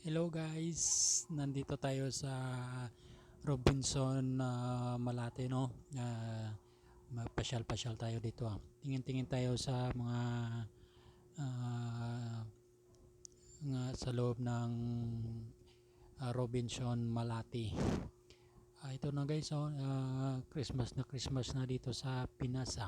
Hello guys, nandito tayo sa Robinson Malate, no? Magpasyal-pasyal tayo dito. Tingin-tingin tayo sa ah, sa loob ng Robinson Malate. Ito na guys, Christmas na dito sa Pinas.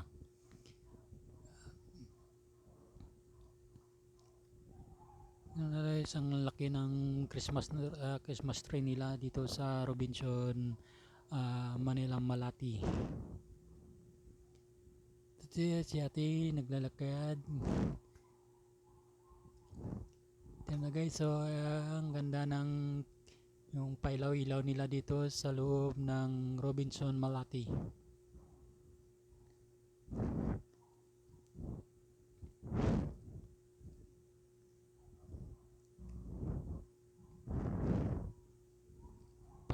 Isang laki ng Christmas tree nila dito sa Robinson Manila Malati. Si ate naglalakad. Ito na guys, so ang ganda ng yung pailaw-ilaw nila dito sa loob ng Robinson Malati.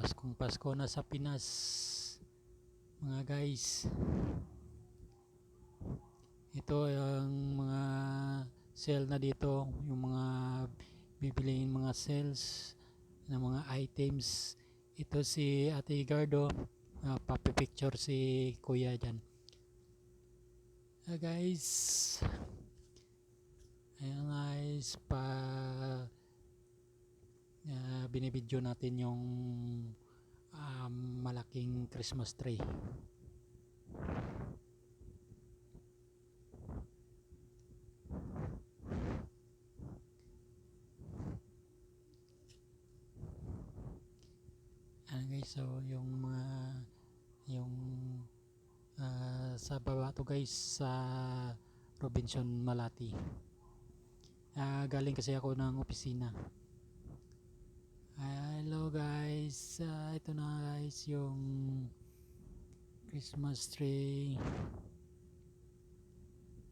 Paskong Pasko na sa Pinas, mga guys. Ito yung mga sale na dito, yung mga bibiliin mga sales ng mga items. Ito si Ate Gardo, papipicture si Kuya dyan. Guys, ayan guys, binibidyo natin yung malaking Christmas tree. Ayan guys, so yung sa baba to guys sa Robinson Malati. Galing kasi ako ng opisina. Hello guys, ito na guys yung Christmas tree.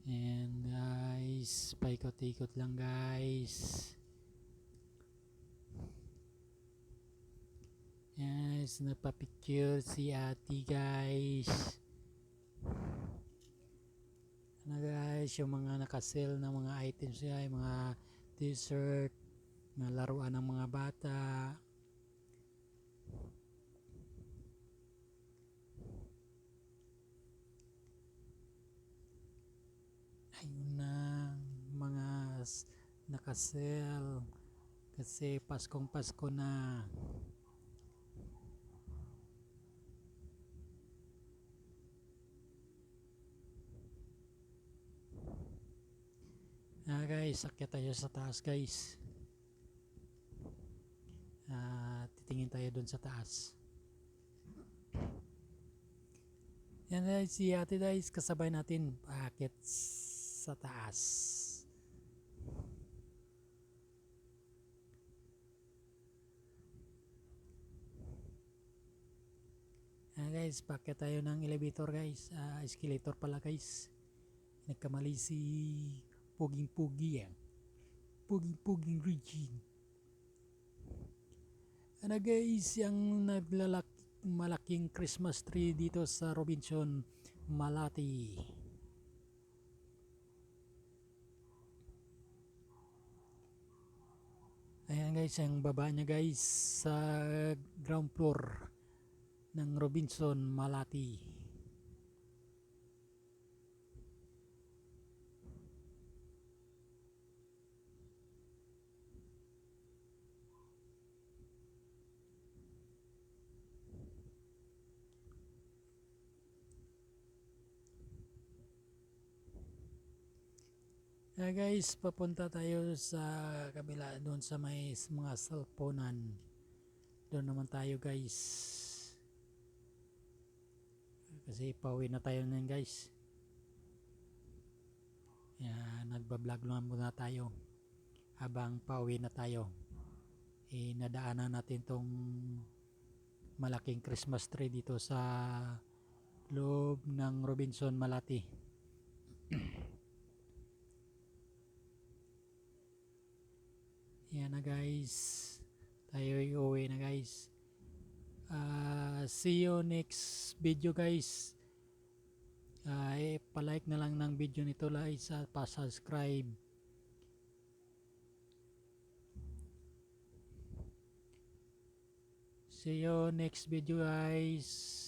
And guys, paikot-ikot lang guys. Yes, napapicture si ate guys. Ano guys, yung mga nakasale na mga items niya, yung mga t-shirt, mga laruan ng mga bata. Ayun na, mga nakasale kasi Paskong Pasko na. Guys, akyat tayo sa taas guys. Titingin tayo dun sa taas. Yan guys, si ate guys, kasabay natin paakyat sa taas. Guys, paakyat tayo ng elevator guys. Escalator pala guys. Nagkamali si Puging-Pugi yan. Puging-Puging Regine. Ano guys, yung malaking Christmas tree dito sa Robinson Malati. Ayan guys, ang baba niya guys sa ground floor ng Robinson Malati. Guys, papunta tayo sa kabila doon sa may mga cellphonean. Doon naman tayo guys. Kasi pauwi na tayo nun guys. Nagbablog lang muna tayo habang pauwi na tayo. Nadaanan natin tong malaking Christmas tree dito sa loob ng Robinson Malati. Yan na guys, tayo iuwi na guys. See you next video guys. Pa-like na lang ng video nito guys at pa-subscribe. See you next video guys.